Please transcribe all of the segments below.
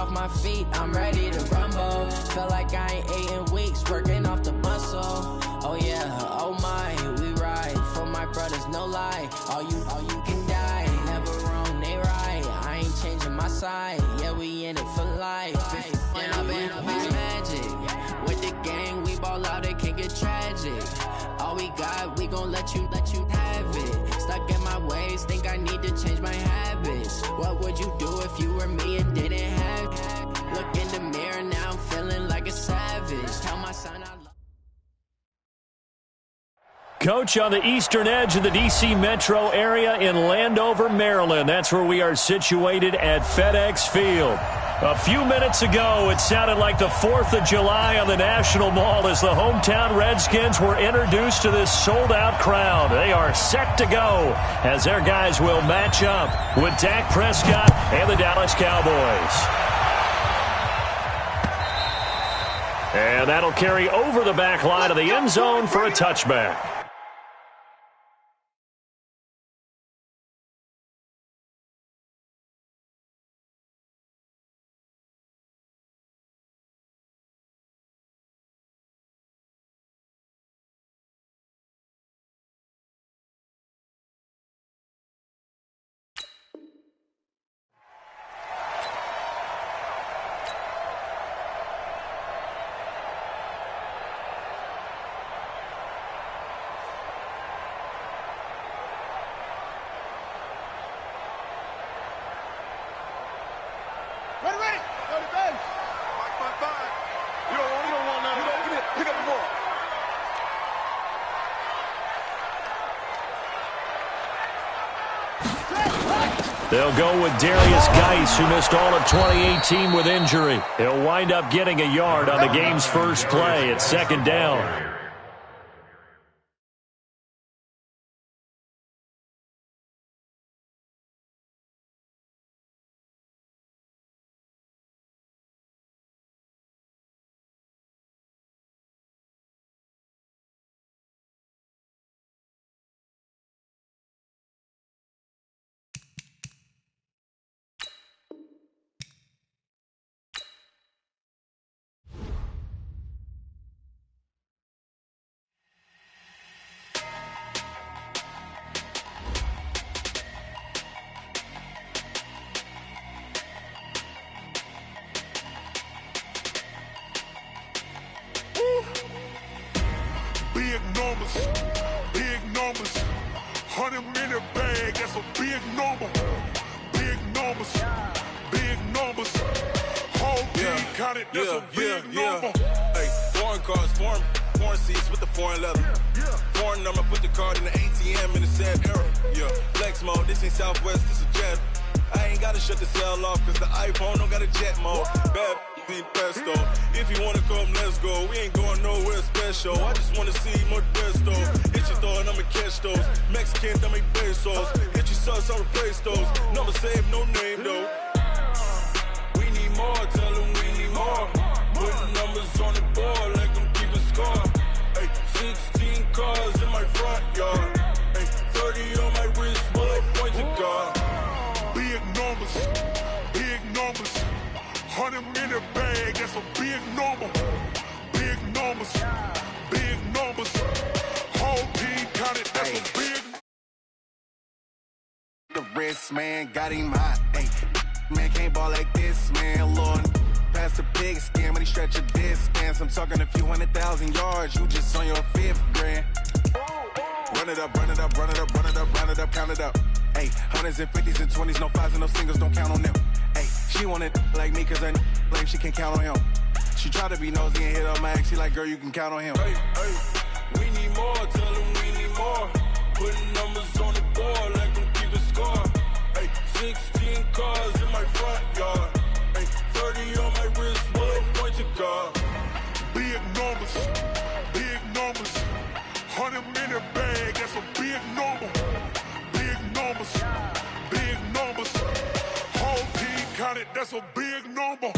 off my feet, I'm ready to rumble. Feel like I ain't ate in weeks, working off the muscle. Oh yeah, oh my, we ride for my brothers, no lie. All you can die, never wrong, they right. I ain't changing my side, yeah, we in it for life. When I been up is magic. With the gang, we ball out, it can get tragic. All we got, we gon' let you have it. Stuck in my ways, think I need to change my habits. What would you do if you were me and didn't have it? Look in the mirror, now I'm feeling like a savage. Tell my son I love. Coach, on the eastern edge of the D.C. metro area in Landover, Maryland. That's where we are situated at FedEx Field. A few minutes ago, it sounded like the 4th of July on the National Mall as the hometown Redskins were introduced to this sold-out crowd. They are set to go as their guys will match up with Dak Prescott and the Dallas Cowboys. And that'll carry over the back line of the end zone for a touchback. They'll go with Darius Geis, who missed all of 2018 with injury. He'll wind up getting a yard on the game's first play at second down. Big numbers, 100-minute bag, that's a big number. Big numbers, whole team counted, that's a big number. Hey, foreign cars, foreign seats with the foreign leather. Foreign number, put the card in the ATM in the sad era. Yeah, flex mode, this ain't Southwest, this a jet. I ain't gotta shut the cell off, cause the iPhone don't got a jet mode. Bad being pesto. If you wanna come, let's go. We ain't going nowhere special. I just wanna see more pesto. Hit your thought, I'ma catch those. Mexican, I make pesos. Hit your sus, I'll replace those. Number saved, no name though. We need more, tell them we need more. Putting numbers on the board like I'm keeping score. Hey, 16 cars in my front yard. Hey, 30 on my wrist, while I point to God. Big numbers, 100-minute bag, that's a big number. Big numbers, whole team counted, that's a big. The wrist, man, got him hot. Ay, man, can't ball like this, man. Lord, past the pig skin, but he stretch a distance. I'm talking a few 100,000 yards, you just on your 5th grand. Run it up, count it up. Ay, hundreds and 50s and 20s, no 5s and no singles, don't count on them. Ay, she want it like me, cause her blame she can't count on him. She try to be nosy and hit up my ex, she like, girl, you can count on him. Hey, we need more, tell them we need more. Putting numbers on the board like I'm keeping score. Hey, 16 cars in my front yard. Hey, 30 on my wrist, while I point to God. Big numbers, 100-minute bag, that's a big number. Big numbers, whole team counted, that's a big number.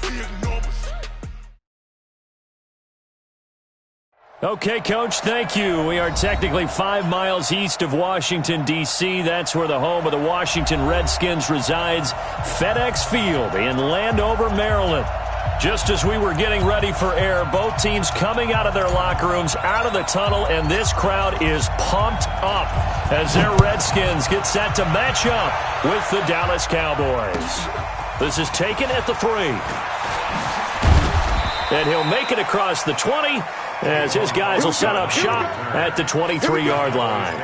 Big numbers. Okay, Coach, thank you. We are technically 5 miles east of Washington, D.C. That's where the home of the Washington Redskins resides, FedEx Field in Landover, Maryland. Just as we were getting ready for air, both teams coming out of their locker rooms, out of the tunnel, and this crowd is pumped up as their Redskins get set to match up with the Dallas Cowboys. This is taken at the 3. And he'll make it across the 20 as his guys will set up shop at the 23-yard line.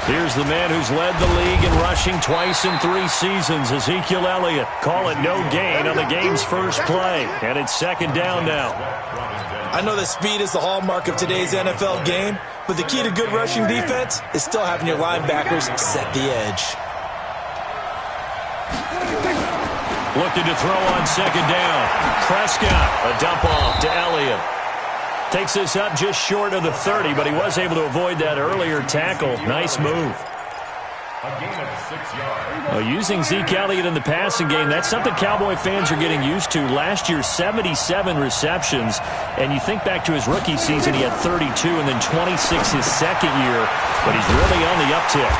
Here's the man who's led the league in rushing twice in 3 seasons, Ezekiel Elliott. Call it no gain on the game's first play, and it's second down now. I know that speed is the hallmark of today's NFL game, but the key to good rushing defense is still having your linebackers set the edge. Looking to throw on second down. Prescott, a dump off to Elliott. Takes this up just short of the 30, but he was able to avoid that earlier tackle. Nice move. A gain of 6 yards. Using Zeke Elliott in the passing game, that's something Cowboy fans are getting used to. Last year, 77 receptions, and you think back to his rookie season, he had 32 and then 26 his second year, but he's really on the uptick.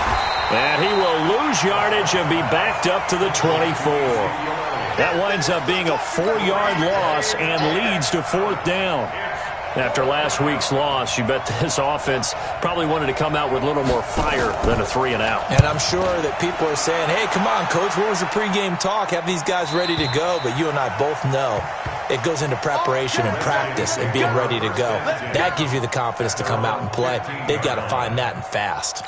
And he will lose yardage and be backed up to the 24. That winds up being a 4-yard loss and leads to 4th down. After last week's loss, you bet this offense probably wanted to come out with a little more fire than a 3-and-out. And I'm sure that people are saying, hey, come on, Coach, what was the pregame talk? Have these guys ready to go? But you and I both know it goes into preparation and practice and being ready to go. That gives you the confidence to come out and play. They've got to find that and fast.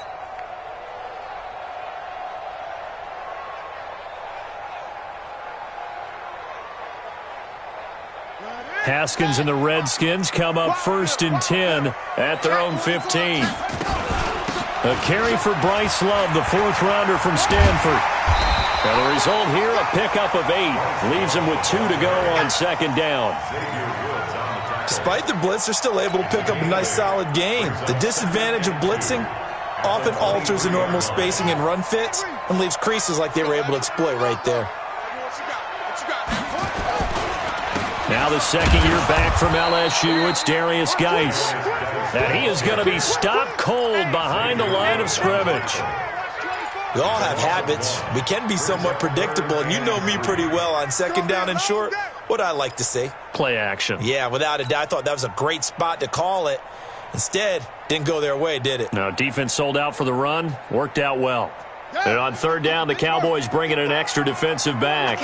Haskins and the Redskins come up 1st and 10 at their own 15. A carry for Bryce Love, the 4th-rounder from Stanford. And the result here, a pickup of 8. Leaves him with 2 to go on second down. Despite the blitz, they're still able to pick up a nice, solid gain. The disadvantage of blitzing often alters the normal spacing and run fits and leaves creases like they were able to exploit right there. Now the second year back from LSU, it's Darius Geis. And he is going to be stopped cold behind the line of scrimmage. We all have habits. We can be somewhat predictable, and you know me pretty well on second down and short. What I like to say? Play action. Yeah, without a doubt, I thought that was a great spot to call it. Instead, didn't go their way, did it? No, defense sold out for the run. Worked out well. And on 3rd down, the Cowboys bring in an extra defensive back.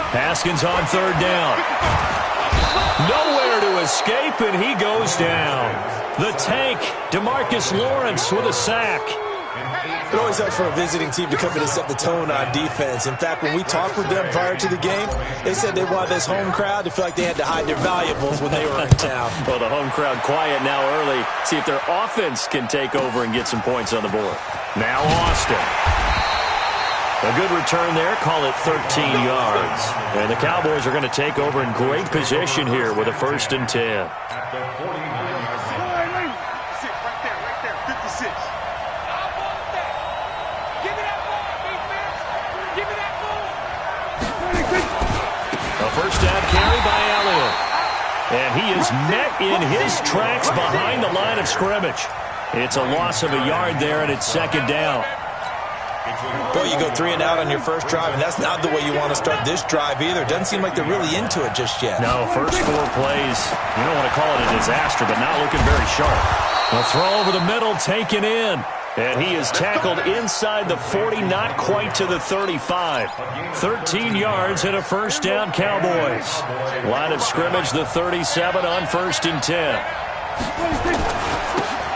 Haskins on 3rd down. Nowhere to escape, and he goes down. The tank, DeMarcus Lawrence with a sack. It always helps for a visiting team to come in and set the tone on defense. In fact, when we talked with them prior to the game, they said they wanted this home crowd to feel like they had to hide their valuables when they were in town. Well, the home crowd quiet now early. See if their offense can take over and get some points on the board. Now Austin. A good return there, call it 13 yards. And the Cowboys are going to take over in great position here with a 1st and 10. At the 49-yard line. Sit right there, 56. Give me that ball, defense. Give me that ball. A 1st down carry by Elliott. And he is met in his tracks behind the line of scrimmage. It's a loss of a yard there, and it's 2nd down. Boy, you go 3 and out on your first drive, and that's not the way you want to start this drive either. Doesn't seem like they're really into it just yet. No, first 4 plays, you don't want to call it a disaster, but not looking very sharp. A throw over the middle, taken in. And he is tackled inside the 40, not quite to the 35. 13 yards and a 1st down, Cowboys. Line of scrimmage, the 37 on 1st and 10.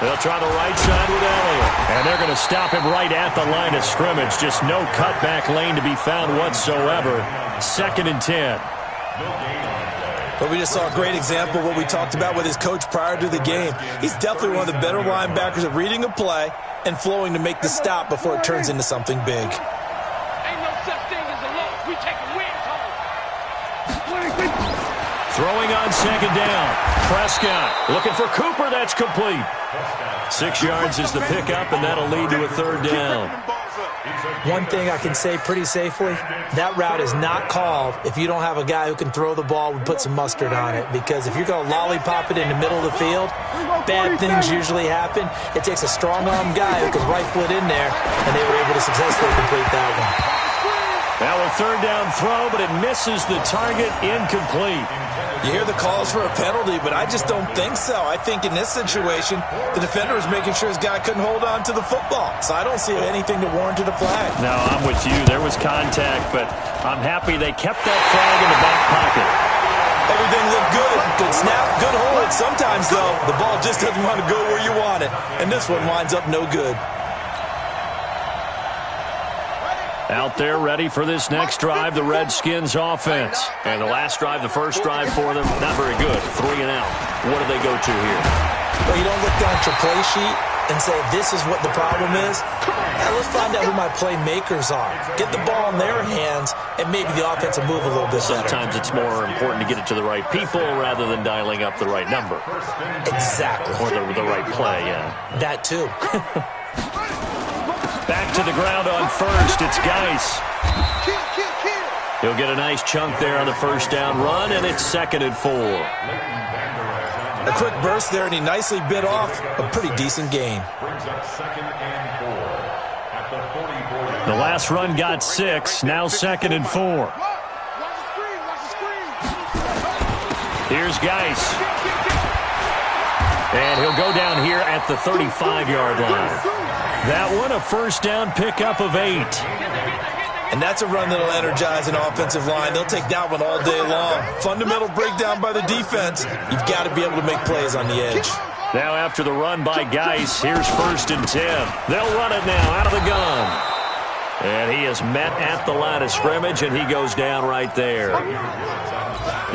They'll try the right side with Elliott. And they're going to stop him right at the line of scrimmage. Just no cutback lane to be found whatsoever. 2nd and 10. But we just saw a great example of what we talked about with his coach prior to the game. He's definitely one of the better linebackers at reading a play and flowing to make the stop before it turns into something big. Ain't no Throwing on second down. Prescott looking for Cooper. That's complete. 6 yards is the pickup, and that'll lead to a third down. One thing I can say pretty safely, that route is not called if you don't have a guy who can throw the ball and put some mustard on it. Because if you're going to lollipop it in the middle of the field, bad things usually happen. It takes a strong-arm guy who can rifle it in there, and they were able to successfully complete that one. Now a third down throw, but it misses the target, incomplete. You hear the calls for a penalty, but I just don't think so. I think in this situation, the defender was making sure his guy couldn't hold on to the football. So I don't see anything to warrant a flag. No, I'm with you. There was contact, but I'm happy they kept that flag in the back pocket. Everything looked good. Good snap, good hold. Sometimes, though, the ball just doesn't want to go where you want it. And this one winds up no good. Out there ready for this next drive, the Redskins offense. And the last drive, the first drive for them, not very good. 3 and out. What do they go to here? Well, you don't look down at your play sheet and say, this is what the problem is. Now let's find out who my playmakers are. Get the ball in their hands, and maybe the offense will move a little bit better. Sometimes it's more important to get it to the right people rather than dialing up the right number. Exactly. Or the right play, yeah. That, too. Back to the ground on first. It's Geis. He'll get a nice chunk there on the first down run, and it's 2nd and 4. A quick burst there, and he nicely bit off a pretty decent gain. The last run got 6. Now 2nd and 4. Here's Geis. And he'll go down here at the 35-yard line. That one, a first down pickup of 8. And that's a run that'll energize an offensive line. They'll take that one all day long. Fundamental breakdown by the defense. You've got to be able to make plays on the edge. Now after the run by Geis, here's 1st and 10. They'll run it now out of the gun. And he is met at the line of scrimmage, and he goes down right there.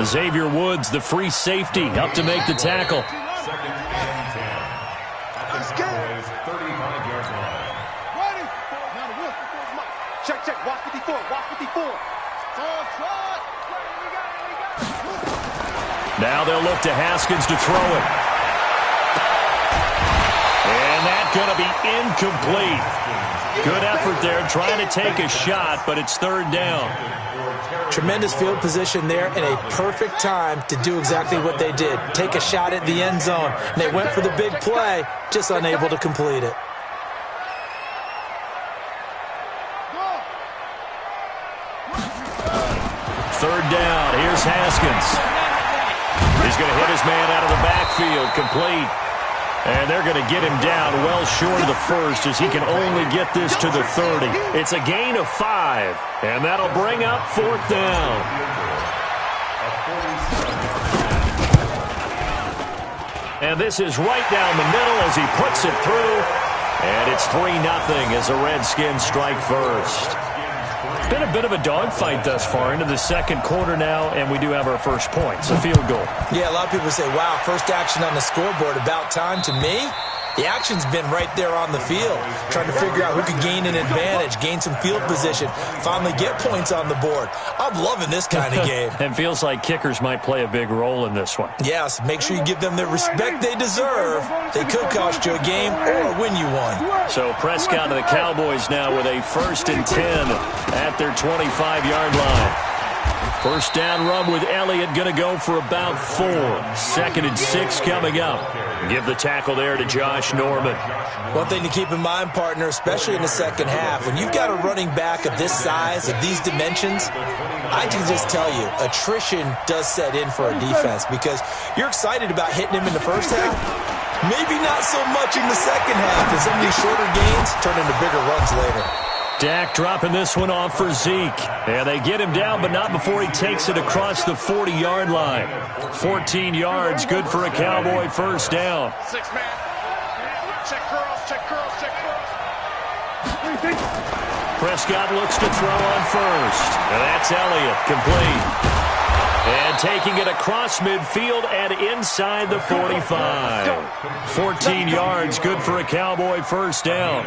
Xavier Woods, the free safety, up to make the tackle. Check. Watch 54. Watch 54. Now they'll look to Haskins to throw it. And that's going to be incomplete. Good effort there trying to take a shot, but it's 3rd down. Tremendous field position there and a perfect time to do exactly what they did. Take a shot at the end zone. And they went for the big play, just unable to complete it. Third down. Here's Haskins. He's going to hit his man out of the backfield. Complete. And they're going to get him down well short of the first as he can only get this to the 30. It's a gain of 5. And that'll bring up 4th down. And this is right down the middle as he puts it through. And it's 3-0 as the Redskins strike first. It's been a bit of a dogfight thus far into the second quarter now, and we do have our first points, a field goal. Yeah, a lot of people say, wow, first action on the scoreboard, about time. To me, the action's been right there on the field, trying to figure out who could gain an advantage, gain some field position, finally get points on the board. I'm loving this kind of game. And feels like kickers might play a big role in this one. Yes, make sure you give them the respect they deserve. They could cost you a game or win you one. So Prescott of the Cowboys now with a 1st and 10 at their 25-yard line. First down run with Elliott going to go for about 4. 2nd and 6 coming up. Give the tackle there to Josh Norman. One thing to keep in mind, partner, especially in the second half, when you've got a running back of this size, of these dimensions, I can just tell you, attrition does set in for a defense because you're excited about hitting him in the first half. Maybe not so much in the second half, as some of these shorter gains turn into bigger runs later. Dak dropping this one off for Zeke. And they get him down, but not before he takes it across the 40-yard line. 14 yards, good for a Cowboy first down. 6-man. Check girls. Prescott looks to throw on first. And that's Elliott, complete. And taking it across midfield and inside the 45. 14 yards, good for a Cowboy first down.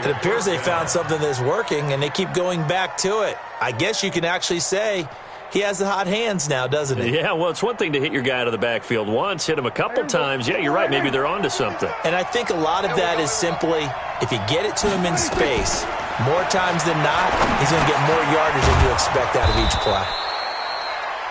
It appears they found something that's working, and they keep going back to it. I guess you can actually say he has the hot hands now, doesn't he? Yeah, well, it's one thing to hit your guy out of the backfield once, hit him a couple times. Yeah, you're right. Maybe they're onto something. And I think a lot of that is simply, if you get it to him in space, more times than not, he's going to get more yardage than you expect out of each play.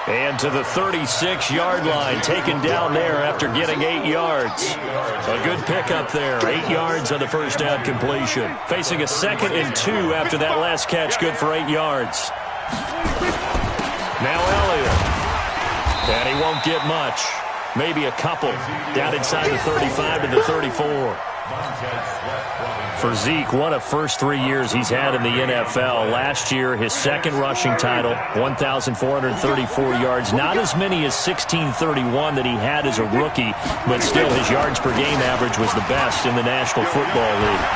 And to the 36-yard line, taken down there after getting 8 yards. A good pickup there, 8 yards on the first down completion. Facing a 2nd and 2 after that last catch, good for 8 yards. Now Elliott. And he won't get much. Maybe a couple. Down inside the 35 to the 34. For Zeke, what a first 3 years he's had in the NFL. Last year, his 2nd rushing title, 1,434 yards. Not as many as 1,631 that he had as a rookie, but still his yards per game average was the best in the National Football League.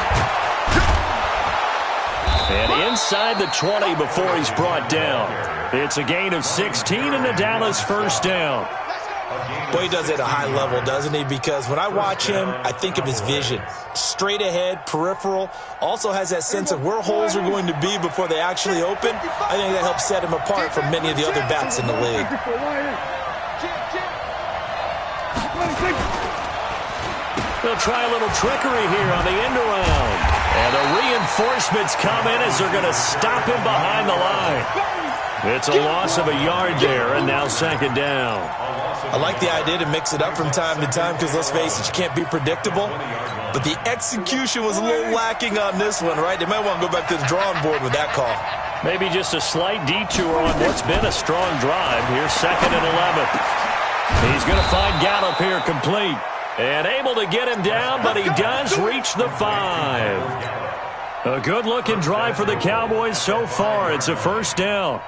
And inside the 20 before he's brought down. It's a gain of 16 and the Dallas first down. Boy, he does it at a high level, doesn't he? Because when I watch him, I think of his vision. Straight ahead, peripheral. Also has that sense of where holes are going to be before they actually open. I think that helps set him apart from many of the other backs in the league. They'll try a little trickery here on the end around. And the reinforcements come in as they're going to stop him behind the line. It's a loss of a yard there, and now 2nd down. I like the idea to mix it up from time to time because, let's face it, you can't be predictable. But the execution was a little lacking on this one, right? They might want to go back to the drawing board with that call. Maybe just a slight detour on what's been a strong drive. Here's 2nd and 11. He's going to find Gallup here complete. And able to get him down, but he does reach the 5. A good-looking drive for the Cowboys so far. It's a first down.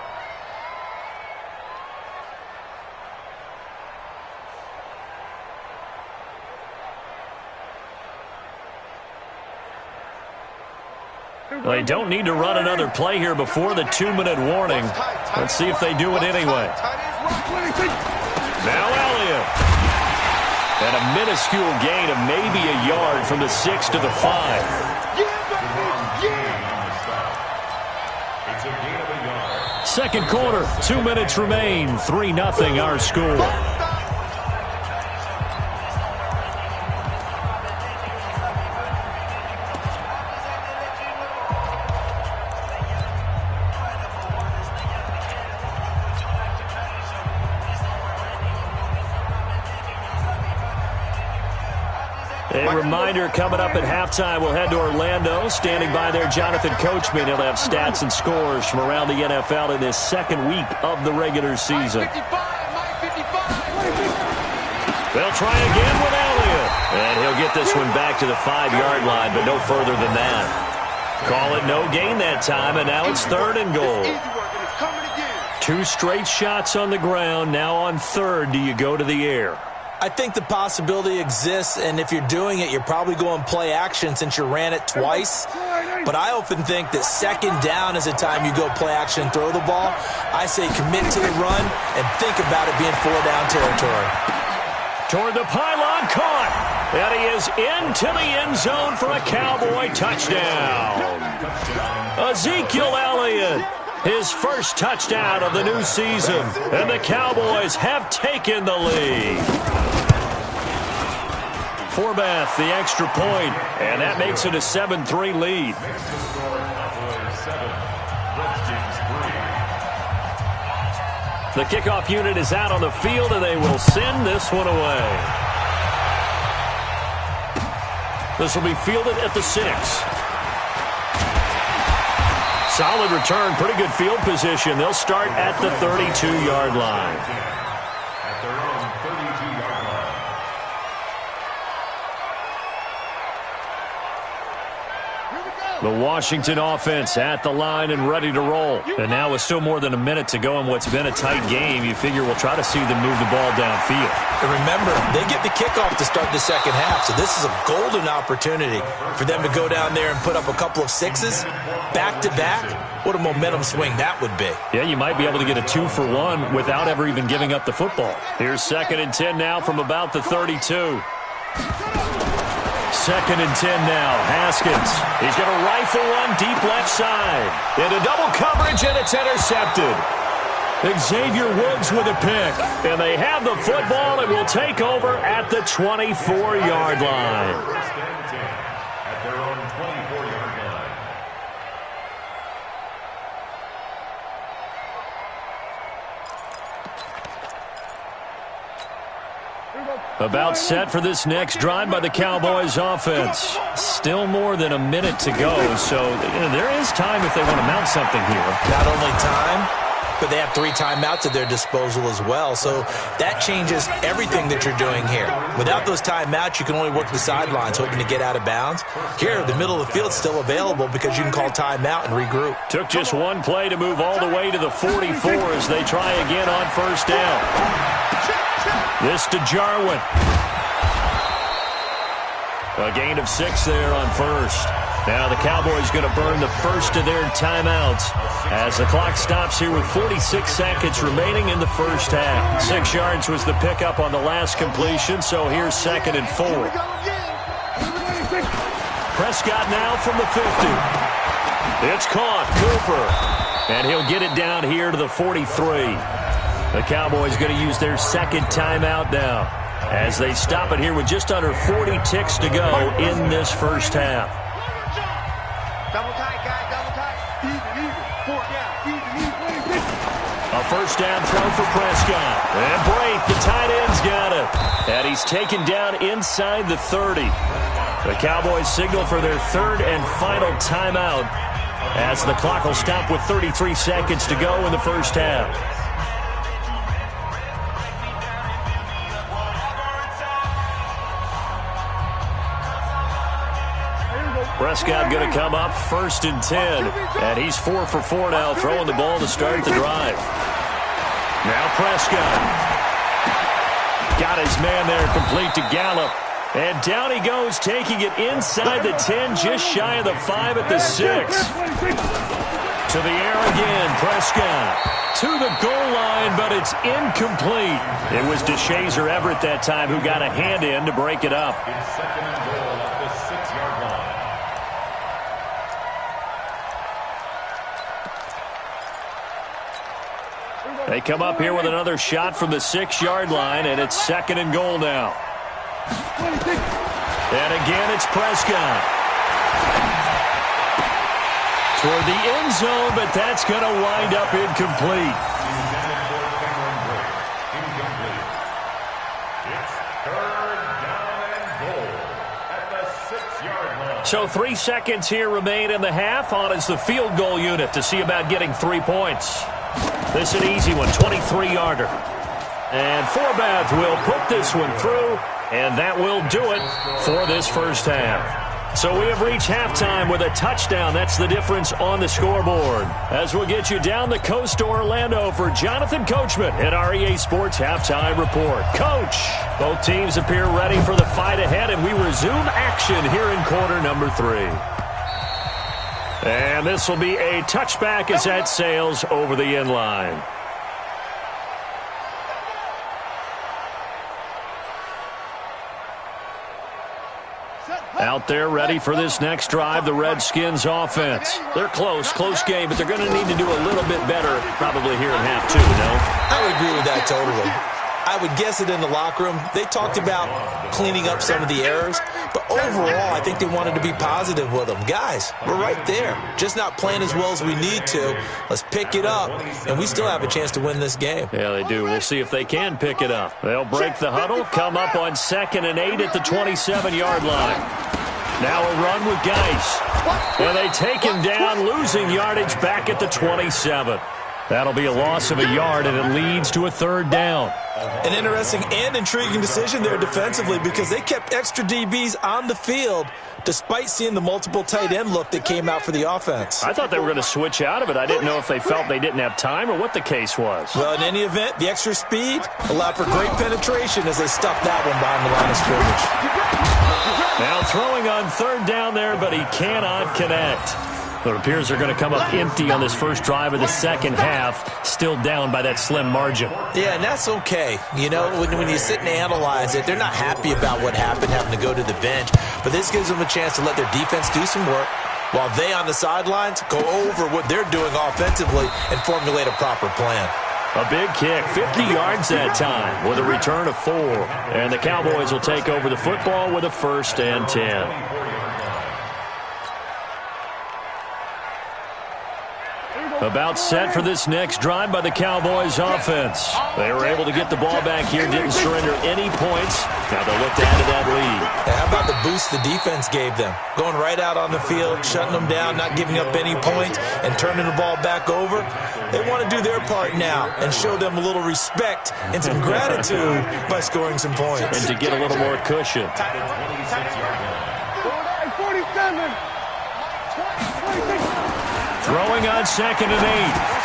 They don't need to run another play here before the 2-minute warning. Let's see if they do it anyway. Now Elliott. And a minuscule gain of maybe a yard from the 6 to the 5. Second quarter, 2 minutes remain. 3-0 our score. A reminder coming up at halftime, we'll head to Orlando. Standing by there, Jonathan Coachman. He'll have stats and scores from around the NFL in this 2nd week of the regular season. They'll try again with Elliott. And he'll get this one back to the 5-yard line, but no further than that. Call it no gain that time, and now it's 3rd and goal. 2 straight shots on the ground. Now on 3rd, do you go to the air? I think the possibility exists, and if you're doing it, you're probably going play action since you ran it twice. But I often think that 2nd down is the time you go play action and throw the ball. I say commit to the run and think about it being 4-down territory. Toward the pylon, caught. And he is into the end zone for a Cowboy touchdown. Ezekiel Elliott, his first touchdown of the new season. And the Cowboys have taken the lead. Forbath, the extra point, and that makes it a 7-3 lead. The kickoff unit is out on the field, and they will send this one away. This will be fielded at the 6. Solid return, pretty good field position. They'll start at the 32-yard line. The Washington offense at the line and ready to roll. And now with still more than a minute to go in what's been a tight game, you figure we'll try to see them move the ball downfield. And remember, they get the kickoff to start the second half, so this is a golden opportunity for them to go down there and put up a couple of 6s back-to-back. What a momentum swing that would be. Yeah, you might be able to get a 2-for-1 without ever even giving up the football. Here's 2nd and 10 now from about the 32. 2nd and 10 now. Haskins. He's going to rifle one deep left side. Into double coverage, and it's intercepted. Xavier Woods with a pick. And they have the football and will take over at the 24-yard line. At their own 24-yard line. About set for this next drive by the Cowboys offense. Still more than a minute to go, so there is time if they want to mount something here. Not only time, but they have 3 timeouts at their disposal as well, so that changes everything that you're doing here. Without those timeouts, you can only work the sidelines, hoping to get out of bounds. Here, the middle of the field's still available because you can call timeout and regroup. Took just one play to move all the way to the 44 as they try again on first down. This to Jarwin. A gain of 6 there on first. Now the Cowboys going to burn the first of their timeouts as the clock stops here with 46 seconds remaining in the first half. 6 yards was the pickup on the last completion, so here's 2nd and 4. Prescott now from the 50. It's caught. Cooper. And he'll get it down here to the 43. The Cowboys going to use their 2nd timeout now as they stop it here with just under 40 ticks to go in this first half. Double tight, guys, double tight. Even. 4 down. Even. A first down throw for Prescott. And Brake, the tight end's got it. And he's taken down inside the 30. The Cowboys signal for their 3rd and final timeout as the clock will stop with 33 seconds to go in the first half. Prescott going to come up 1st and 10. And he's 4 for 4 now, throwing the ball to start the drive. Now Prescott. Got his man there, complete to Gallup. And down he goes, taking it inside the 10, just shy of the 5 at the 6. To the air again, Prescott. To the goal line, but it's incomplete. It was DeShazer Everett that time who got a hand in to break it up. It's 2nd and goal at the 6-yard line. They come up here with another shot from the 6-yard line, and it's 2nd and goal now. And again, it's Prescott. Toward the end zone, but that's going to wind up incomplete. It's 3rd down and goal at the 6-yard line. So 3 seconds here remain in the half. On is the field goal unit to see about getting 3 points. This is an easy one, 23-yarder. And Forbath will put this one through, and that will do it for this first half. So we have reached halftime with a touchdown. That's the difference on the scoreboard. As we'll get you down the coast to Orlando for Jonathan Coachman at our EA Sports Halftime Report. Coach, both teams appear ready for the fight ahead, and we resume action here in quarter number 3. And this will be a touchback as that sails over the end line. Out there ready for this next drive, the Redskins offense. They're close game, but they're going to need to do a little bit better probably here in half 2, no? I would agree with that totally. I would guess it in the locker room. They talked about cleaning up some of the errors, but overall, I think they wanted to be positive with them. Guys, we're right there, just not playing as well as we need to. Let's pick it up, and we still have a chance to win this game. Yeah, they do. We'll see if they can pick it up. They'll break the huddle, come up on 2nd and 8 at the 27-yard line. Now a run with Geis. And they take him down, losing yardage back at the 27. That'll be a loss of a yard, and it leads to a 3rd down. An interesting and intriguing decision there defensively because they kept extra DBs on the field despite seeing the multiple tight end look that came out for the offense. I thought they were going to switch out of it. I didn't know if they felt they didn't have time or what the case was. Well, in any event, the extra speed allowed for great penetration as they stuffed that one behind the line of scrimmage. Now throwing on 3rd down there, but he cannot connect. It appears they're going to come up empty on this first drive of the second half, still down by that slim margin. Yeah, and that's okay. You know, when you sit and analyze it, they're not happy about what happened, having to go to the bench. But this gives them a chance to let their defense do some work while they on the sidelines go over what they're doing offensively and formulate a proper plan. A big kick, 50 yards that time with a return of 4. And the Cowboys will take over the football with a 1st and 10. About set for this next drive by the Cowboys offense. They were able to get the ball back here, didn't surrender any points. Now they'll look to add to that lead. How about the boost the defense gave them? Going right out on the field, shutting them down, not giving up any points, and turning the ball back over. They want to do their part now and show them a little respect and some gratitude by scoring some points. And to get a little more cushion. 47. Throwing on 2nd and 8.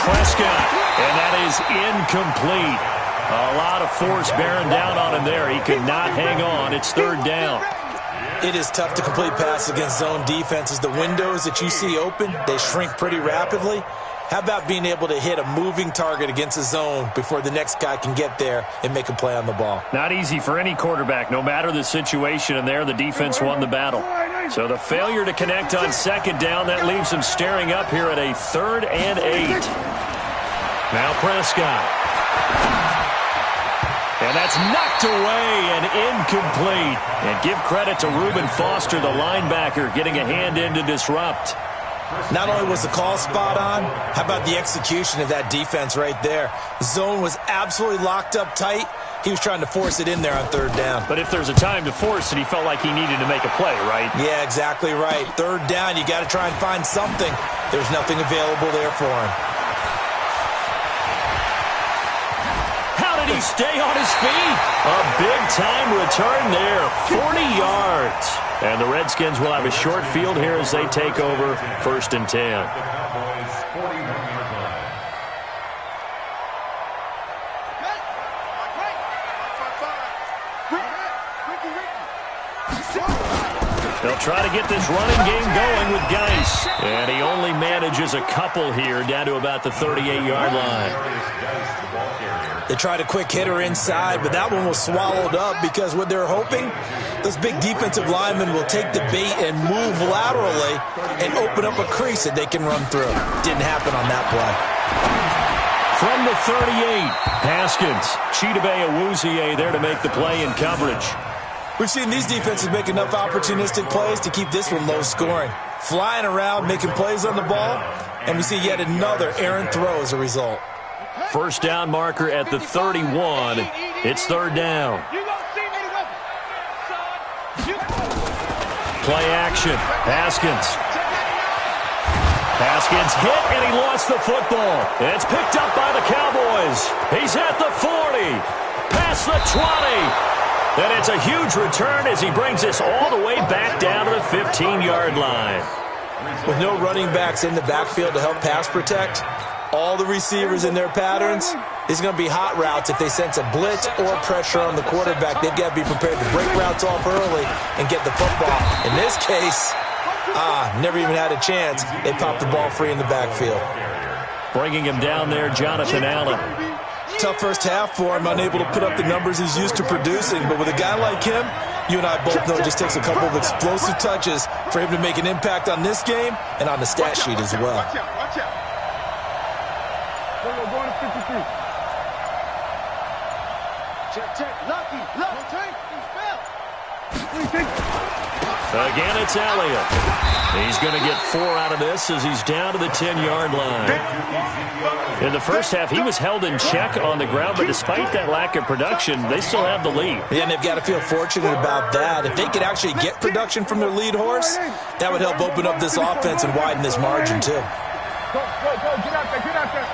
Prescott. And that is incomplete. A lot of force bearing down on him there. He could not hang on. It's 3rd down. It is tough to complete passes against zone defenses. The windows that you see open, they shrink pretty rapidly. How about being able to hit a moving target against a zone before the next guy can get there and make a play on the ball? Not easy for any quarterback, no matter the situation, and there the defense won the battle. So the failure to connect on 2nd down, that leaves them staring up here at a 3rd and 8. Now Prescott. And that's knocked away and incomplete. And give credit to Reuben Foster, the linebacker, getting a hand in to disrupt. Not only was the call spot on, how about the execution of that defense right there? Zone was absolutely locked up tight. He was trying to force it in there on 3rd down. But if there's a time to force it, he felt like he needed to make a play, right? Yeah, exactly right. 3rd down, you got to try and find something. There's nothing available there for him. How did he stay on his feet? A big-time return there, 40 yards. And the Redskins will have a short field here as they take over 1st and 10. They'll try to get this running game going with Geis. And he only manages a couple here down to about the 38-yard line. They tried a quick hitter inside, but that one was swallowed up because what they're hoping, those big defensive linemen will take the bait and move laterally and open up a crease that they can run through. Didn't happen on that play. From the 38, Haskins, Chidobe Awuzie there to make the play in coverage. We've seen these defenses make enough opportunistic plays to keep this one low scoring. Flying around, making plays on the ball, and we see yet another errant throw as a result. 1st down marker at the 31. It's 3rd down. Play action. Haskins. Haskins hit, and he lost the football. And it's picked up by the Cowboys. He's at the 40. Past the 20. And it's a huge return as he brings this all the way back down to the 15-yard line. With no running backs in the backfield to help pass protect, all the receivers in their patterns, it's going to be hot routes if they sense a blitz or pressure on the quarterback. They've got to be prepared to break routes off early and get the football. In this case, never even had a chance. They popped the ball free in the backfield. Bringing him down there, Jonathan Allen. Tough first half for him, unable to put up the numbers he's used to producing. But with a guy like him, you and I both know it just takes a couple of explosive touches for him to make an impact on this game and on the stat sheet as well. Watch out, watch out. Going to 53. Check. Lucky. Again, it's Elliott. He's going to get 4 out of this as he's down to the 10-yard line. In the first half, he was held in check on the ground, but despite that lack of production, they still have the lead. Yeah, and they've got to feel fortunate about that. If they could actually get production from their lead horse, that would help open up this offense and widen this margin, too. Go. Get out there.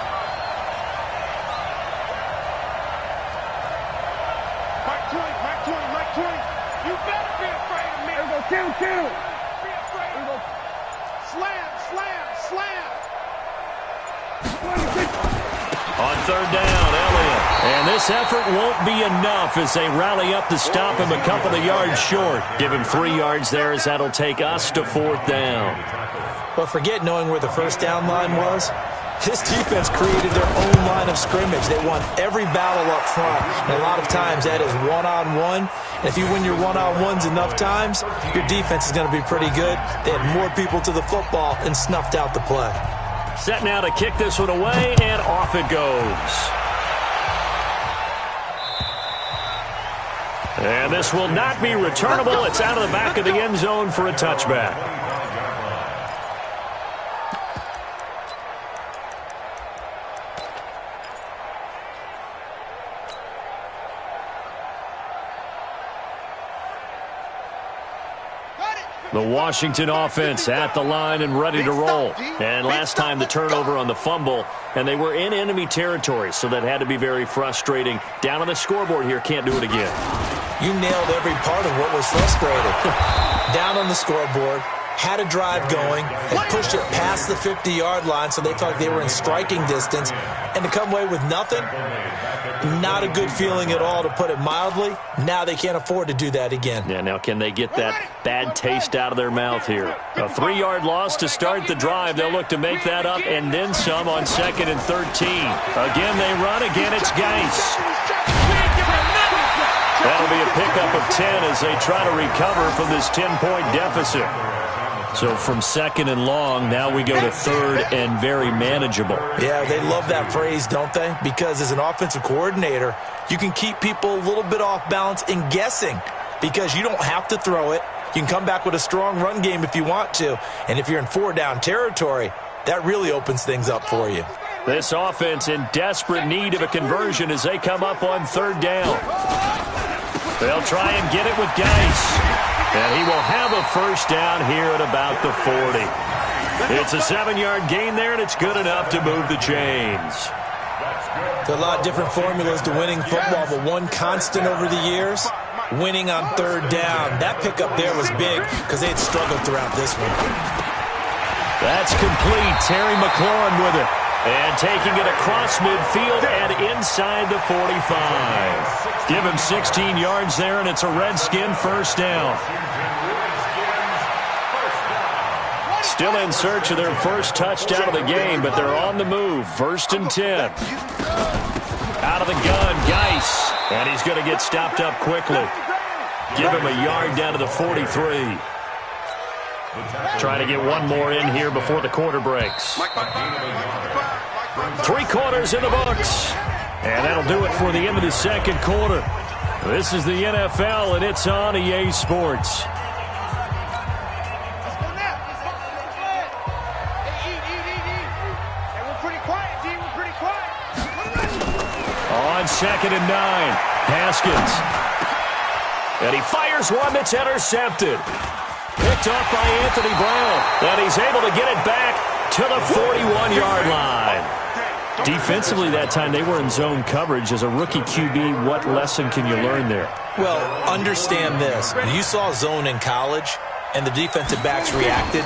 Mike 20. You better be afraid of me. There we go, kill. Be afraid. There we go. Slam. On 3rd down, Elliott. And this effort won't be enough as they rally up to stop him a couple of yards short. Give him 3 yards there as that'll take us to 4th down. But forget knowing where the first down line was. This defense created their own line of scrimmage. They won every battle up front, and a lot of times that is one-on-one. And if you win your one-on-ones enough times, your defense is going to be pretty good. They had more people to the football and snuffed out the play. Set now to kick this one away, and off it goes. And this will not be returnable. It's out of the back of the end zone for a touchback. The Washington offense at the line and ready to roll. And last time the turnover on the fumble, and they were in enemy territory, so that had to be very frustrating. Down on the scoreboard here, can't do it again. You nailed every part of what was frustrating. Down on the scoreboard, had a drive going, and pushed it past the 50-yard line so they felt like they were in striking distance, and to come away with nothing, not a good feeling at all, to put it mildly. Now they can't afford to do that again. Yeah, now can they get that bad taste out of their mouth here? A 3-yard loss to start the drive. They'll look to make that up and then some on 2nd and 13. Again, they run. Again, it's Geis. That'll be a pickup of 10 as they try to recover from this 10-point deficit. So from 2nd and long, now we go to 3rd and very manageable. Yeah, they love that phrase, don't they? Because as an offensive coordinator, you can keep people a little bit off balance and guessing because you don't have to throw it. You can come back with a strong run game if you want to. And if you're in 4-down territory, that really opens things up for you. This offense in desperate need of a conversion as they come up on 3rd down. They'll try and get it with Geis. And he will have a first down here at about the 40. It's a 7-yard gain there, and it's good enough to move the chains. There are a lot of different formulas to winning football, but one constant over the years, winning on 3rd down. That pickup there was big because they had struggled throughout this one. That's complete. Terry McLaurin with it. And taking it across midfield and inside the 45. Give him 16 yards there, and it's a Redskin first down. Still in search of their first touchdown of the game, but they're on the move. 1st and 10. Out of the gun, Geis. And he's going to get stopped up quickly. Give him a yard down to the 43. Trying to get one more in here before the quarter breaks. 3 quarters in the books. And that'll do it for the end of the 2nd quarter. This is the NFL, and it's on EA Sports. On 2nd and 9, Haskins. And he fires one that's intercepted. Picked off by Anthony Brown. And he's able to get it back to the 41-yard line. Defensively that time, they were in zone coverage. As a rookie QB, what lesson can you learn there? Well, understand this. You saw zone in college, and the defensive backs reacted,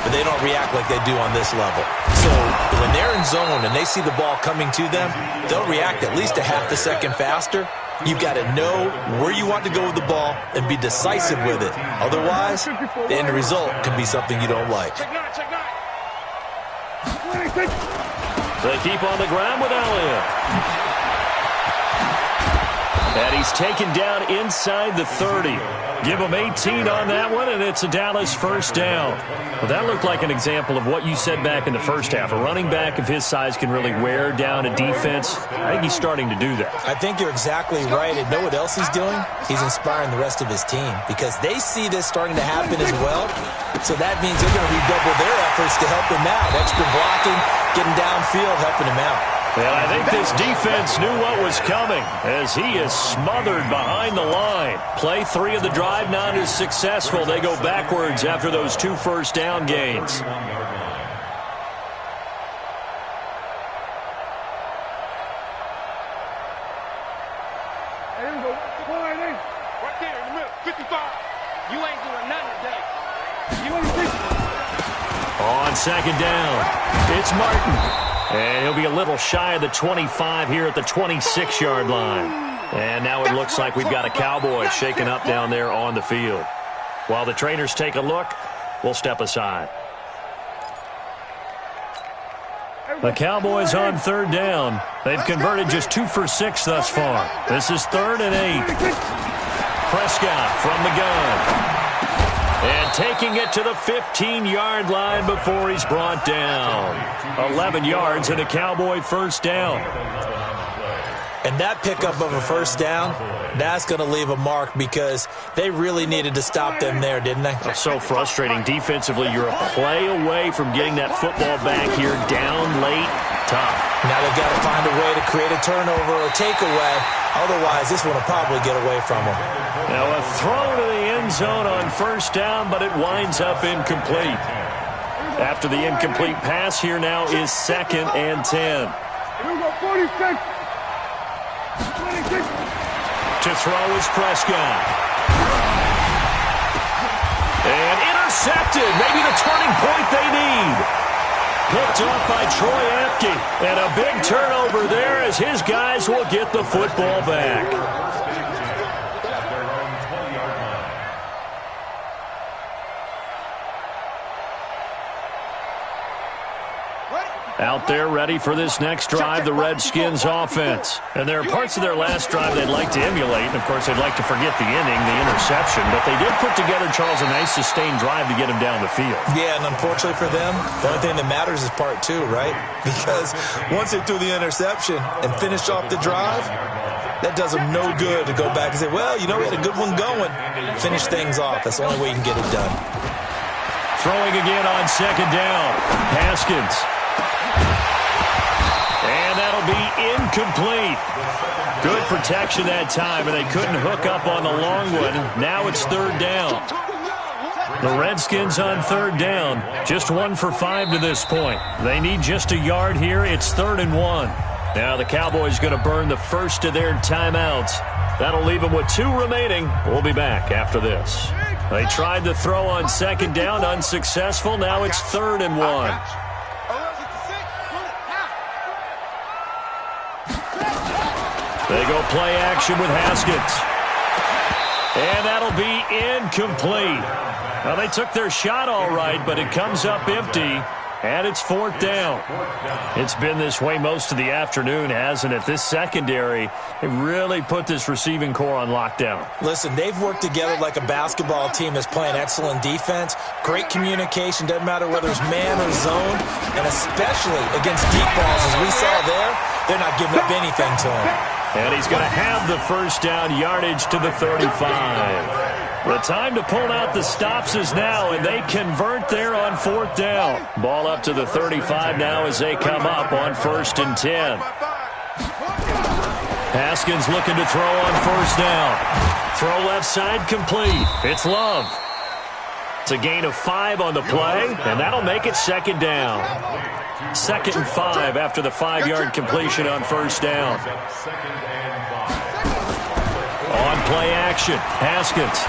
but they don't react like they do on this level. So when they're in zone and they see the ball coming to them, they'll react at least a half a second faster. You've got to know where you want to go with the ball and be decisive with it. Otherwise, the end result can be something you don't like. They keep on the ground with Elliott. And he's taken down inside the 30. Give him 18 on that one, and it's a Dallas first down. Well, that looked like an example of what you said back in the first half. A running back of his size can really wear down a defense. I think he's starting to do that. I think you're exactly right. And know what else he's doing? He's inspiring the rest of his team because they see this starting to happen as well. So that means they're going to redouble their efforts to help him out. Extra blocking, getting downfield, helping him out. And I think this defense knew what was coming as he is smothered behind the line. Play 3 of the drive not as successful. They go backwards after those 2 first down gains. Right there in the middle, 55. You ain't doing nothing today. On 2nd down, it's Martin. And he'll be a little shy of the 25 here at the 26-yard line. And now it looks like we've got a Cowboy shaken up down there on the field. While the trainers take a look, we'll step aside. The Cowboys on 3rd down. They've converted just 2 for 6 thus far. This is 3rd and 8. Prescott from the gun. And taking it to the 15-yard line before he's brought down. 11 yards and a Cowboy first down. And that pickup of a first down, that's going to leave a mark because they really needed to stop them there, didn't they? Oh, so frustrating. Defensively, you're a play away from getting that football back here. Down late, tough. Now they've got to find a way to create a turnover or takeaway. Otherwise, this one will probably get away from them. Now a throw to the end zone on first down, but it winds up incomplete. After the incomplete pass, here now is 2nd and 10. Here we go, 46. To throw is Prescott. And intercepted. Maybe the turning point they need. Picked off by Troy Apke. And a big turnover there as his guys will get the football back. Out there ready for this next drive, the Redskins offense. And there are parts of their last drive they'd like to emulate. And, of course, they'd like to forget the inning, the interception. But they did put together, Charles, a nice sustained drive to get him down the field. Yeah, and unfortunately for them, the only thing that matters is part 2, right? Because once they threw the interception and finished off the drive, that does them no good to go back and say, well, you know, we had a good one going. Finish things off. That's the only way you can get it done. Throwing again on 2nd down. Haskins. And that'll be incomplete. Good protection that time, and they couldn't hook up on the long one. Now it's 3rd down. The Redskins on 3rd down. Just 1 for 5 to this point. They need just a yard here. It's 3rd and 1. Now the Cowboys going to burn the first of their timeouts. That'll leave them with 2 remaining. We'll be back after this. They tried to throw on 2nd down, unsuccessful. Now it's 3rd and 1. They go play action with Haskins. And that'll be incomplete. Now, they took their shot all right, but it comes up empty, and it's 4th down. It's been this way most of the afternoon, hasn't it? This secondary, it really put this receiving core on lockdown. Listen, they've worked together like a basketball team that's playing excellent defense. Great communication, doesn't matter whether it's man or zone, and especially against deep balls, as we saw there, they're not giving up anything to him. And he's going to have the first down, yardage to the 35. The time to pull out the stops is now, and they convert there on 4th down. Ball up to the 35 now as they come up on 1st and 10. Haskins looking to throw on 1st down. Throw left side complete. It's Love. It's a gain of 5 on the play, and that'll make it 2nd down. 2nd and 5 after the 5-yard completion on 1st down. On play action, Haskins.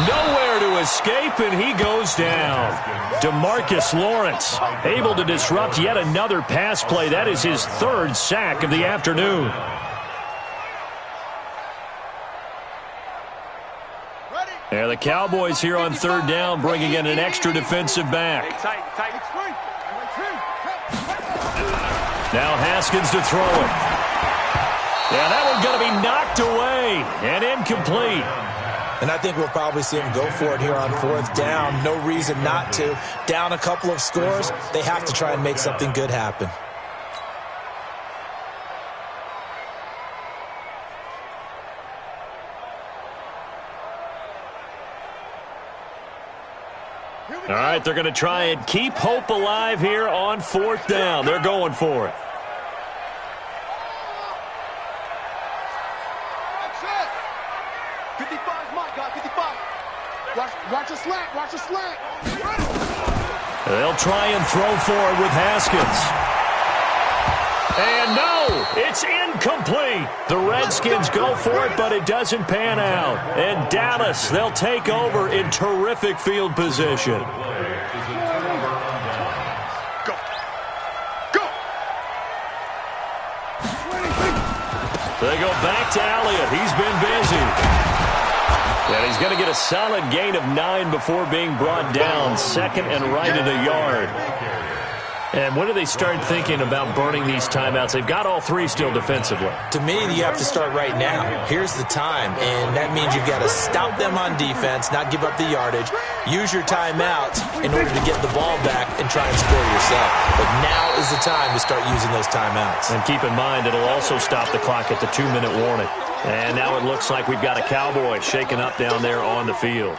Nowhere to escape, and he goes down. DeMarcus Lawrence able to disrupt yet another pass play. That is his 3rd sack of the afternoon. Yeah, the Cowboys here on 3rd down, bringing in an extra defensive back. Now Haskins to throw it. Yeah, that one's going to be knocked away and incomplete. And I think we'll probably see him go for it here on 4th down. No reason not to. Down a couple of scores, they have to try and make something good happen. All right, they're going to try and keep hope alive here on 4th down. They're going for it. Watch the slant. Watch the slant. They'll try and throw for it with Haskins. And no, it's incomplete. The Redskins go for it, but it doesn't pan out. And Dallas, they'll take over in terrific field position. Go. Go. They go back to Elliott. He's been busy. And he's going to get a solid gain of 9 before being brought down. 2nd and right at a yard. And when do they start thinking about burning these timeouts? They've got all three still defensively. To me, you have to start right now. Here's the time, and that means you've got to stop them on defense, not give up the yardage, use your timeouts in order to get the ball back and try and score yourself. But now is the time to start using those timeouts. And keep in mind, it'll also stop the clock at the 2-minute warning. And now it looks like we've got a Cowboy shaken up down there on the field.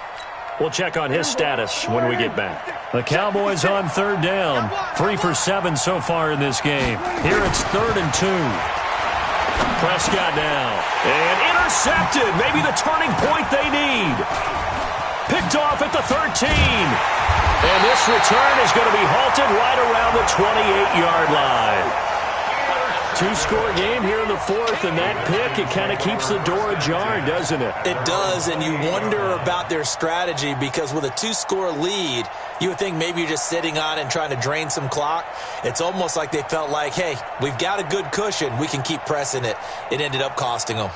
We'll check on his status when we get back. The Cowboys on third down. 3 for 7 so far in this game. Here it's 3rd and 2. Prescott now. And intercepted. Maybe the turning point they need. Picked off at the 13. And this return is going to be halted right around the 28-yard line. Two-score game here in the 4th, and that pick, it kind of keeps the door ajar, doesn't it? It does, and you wonder about their strategy because with a 2-score lead, you would think maybe you're just sitting on it and trying to drain some clock. It's almost like they felt like, hey, we've got a good cushion. We can keep pressing it. It ended up costing them.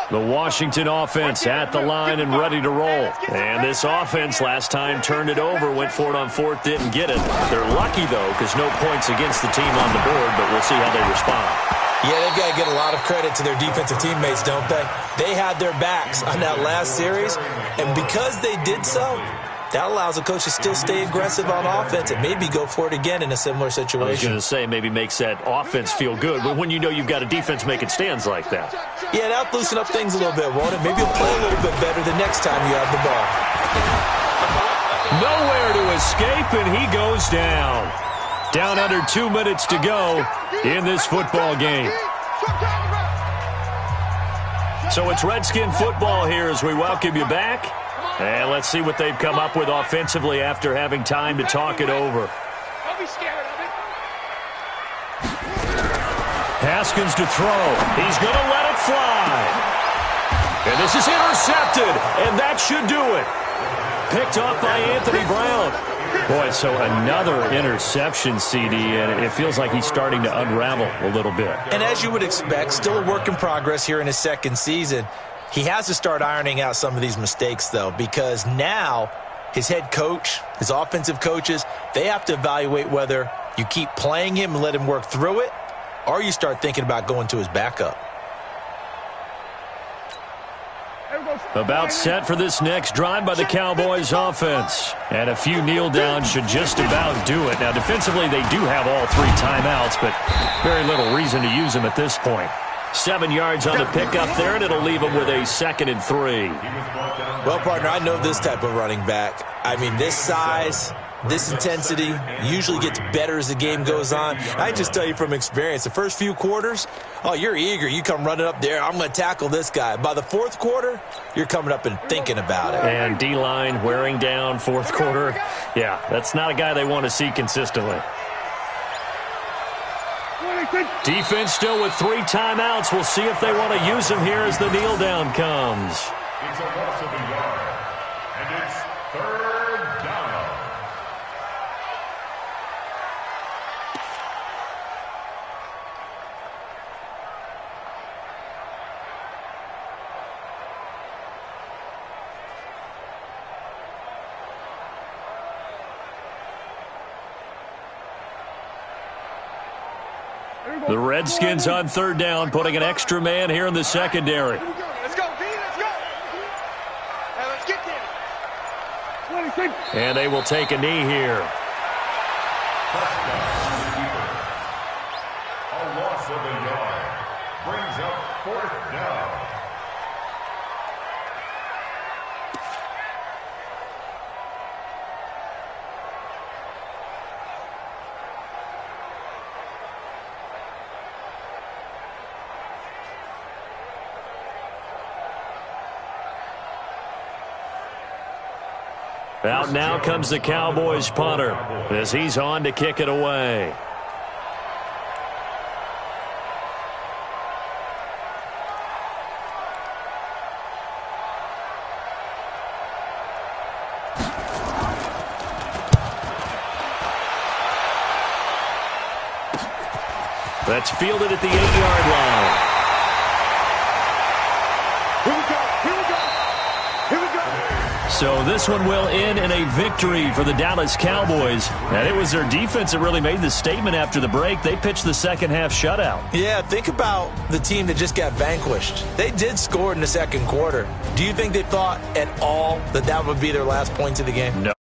The Washington offense at the line and ready to roll. And this offense last time turned it over, went for it on 4th, didn't get it. They're lucky, though, because no points against the team on the board, but we'll see how they respond. Yeah, they've got to get a lot of credit to their defensive teammates, don't they? They had their backs on that last series, and because they did so, that allows the coach to still stay aggressive on offense and maybe go for it again in a similar situation. I was going to say maybe makes that offense feel good, but when you know you've got a defense making stands like that. Yeah, that'll loosen up things a little bit, won't it? Maybe you'll play a little bit better the next time you have the ball. Nowhere to escape, and he goes down. Down under 2 minutes to go in this football game. So it's Redskin football here as we welcome you back. And let's see what they've come up with offensively after having time to talk it over. Don't be scared of it. Haskins to throw. He's going to let it fly. And this is intercepted, and that should do it. Picked off by Anthony Brown. Boy, so another interception, CD, and it feels like he's starting to unravel a little bit. And as you would expect, still a work in progress here in his second season. He has to start ironing out some of these mistakes, though, because now his head coach, his offensive coaches, they have to evaluate whether you keep playing him and let him work through it, or you start thinking about going to his backup. About set for this next drive by the Cowboys offense. And a few kneel downs should just about do it. Now, defensively, they do have all 3 timeouts, but very little reason to use them at this point. 7 yards on the pickup there, and it'll leave them with a 2nd and 3. Well, partner, I know this type of running back. I mean, this size, this intensity usually gets better as the game goes on. I just tell you from experience, the first few quarters, oh, you're eager. You come running up there, I'm going to tackle this guy. By the 4th quarter, you're coming up and thinking about it. And D-line wearing down 4th quarter. Yeah, that's not a guy they want to see consistently. Defense still with 3 timeouts. We'll see if they want to use them here as the kneel down comes. It's a loss of a yard, and it's 3rd down. The Redskins on 3rd down, putting an extra man here in the secondary. Let's go, D. Let's go. Hey, let's get there. And they will take a knee here. A loss of a yard brings up 4th down. Out now comes the Cowboys punter as he's on to kick it away. That's fielded at the 8-yard line. Here we go. Here we go. Here we go. So this one will end in a victory for the Dallas Cowboys. And it was their defense that really made the statement after the break. They pitched the second half shutout. Yeah, think about the team that just got vanquished. They did score in the second quarter. Do you think they thought at all that that would be their last points of the game? No.